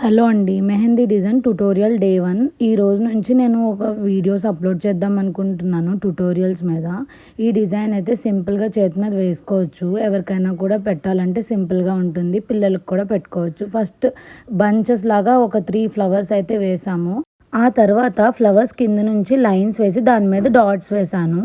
Hello అండి. Mehndi design tutorial day 1 ఈ రోజు నుంచి నేను ఒక వీడియోస్ అప్లోడ్ చేద్దాం అనుకుంటున్నాను ట్యుటోరియల్స్ మీద. ఈ డిజైన్ అయితే సింపుల్‌గా చేతి మీద వేసుకోవచ్చు. ఎవరికైనా కూడా పెట్టాలంటే సింపుల్‌గా ఉంటుంది. పిల్లలకి కూడా పెట్టుకోవచ్చు. ఫస్ట్ బంచెస్ లాగా ఒక 3 ఫ్లవర్స్ అయితే వేసాము. ఆ తర్వాత ఫ్లవర్స్ కింద నుంచి లైన్స్ వేసి దాని మీద డాట్స్ వేశాను.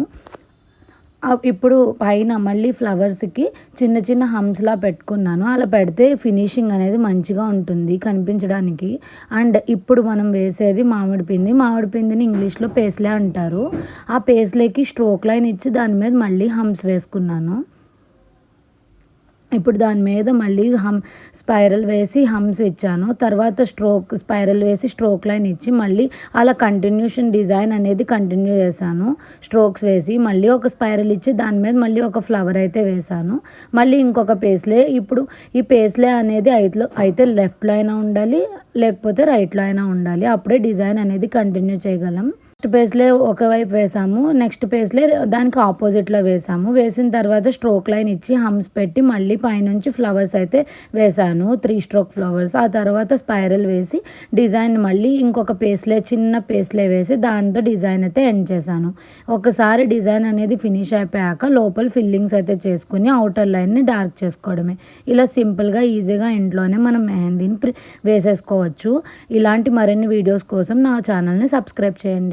ఇప్పుడు పైన మళ్ళీ ఫ్లవర్స్‌కి చిన్న చిన్న హంప్స్‌లా పెట్టుకున్నాను. అలా పెడితే ఫినిషింగ్ అనేది మంచిగా ఉంటుంది కనిపించడానికి. అండ్ ఇప్పుడు మనం వేసేది మామిడి పిండి. మామిడి పిండిని ఇంగ్లీష్‌లో పేస్లే అంటారు. ఆ పేస్లేకి స్ట్రోక్ లైన్ ఇచ్చి దాని మీద మళ్ళీ హంప్స్ వేసుకున్నాను. ఇప్పుడు దాని మీద మళ్ళీ స్పైరల్ వేసి హంప్స్ ఇచ్చాను. తర్వాత స్పైరల్ వేసి స్ట్రోక్ లైన్ ఇచ్చి మళ్ళీ అలా కంటిన్యూషన్ డిజైన్ అనేది కంటిన్యూ చేశాను. స్ట్రోక్స్ వేసి మళ్ళీ ఒక స్పైరల్ ఇచ్చి దాని మీద మళ్ళీ ఒక ఫ్లవర్ అయితే వేశాను. మళ్ళీ ఇంకొక పేస్లే. ఇప్పుడు ఈ పేస్లే అనేది అయితే లెఫ్ట్‌లో అయినా ఉండాలి, లేకపోతే రైట్‌లో అయినా ఉండాలి. అప్పుడే డిజైన్ అనేది కంటిన్యూ చేయగలం. ఫస్ట్ పేస్లే ఒకవైపు వేసాము. నెక్స్ట్ పేస్లే దానికి ఆపోజిట్‌లో వేసాము. వేసిన తర్వాత స్ట్రోక్ లైన్ ఇచ్చి హంప్స్ పెట్టి మళ్ళీ పైనుంచి ఫ్లవర్స్ అయితే వేశాను. 3 స్ట్రోక్ ఫ్లవర్స్. ఆ తర్వాత స్పైరల్ వేసి డిజైన్ మళ్ళీ ఇంకొక చిన్న పేస్లే వేసి దాంతో డిజైన్ అయితే ఎండ్ చేశాను. ఒకసారి డిజైన్ అనేది ఫినిష్ అయిపోయాక లోపల ఫిల్లింగ్స్ అయితే చేసుకొని ఔటర్ లైన్‌ని డార్క్ చేసుకోవడమే. ఇలా సింపుల్‌గా ఈజీగా ఇంట్లోనే మనం మెహందీని వేసేసుకోవచ్చు. ఇలాంటి మరిన్ని వీడియోస్ కోసం నా ఛానల్‌ని సబ్స్క్రైబ్ చేయండి.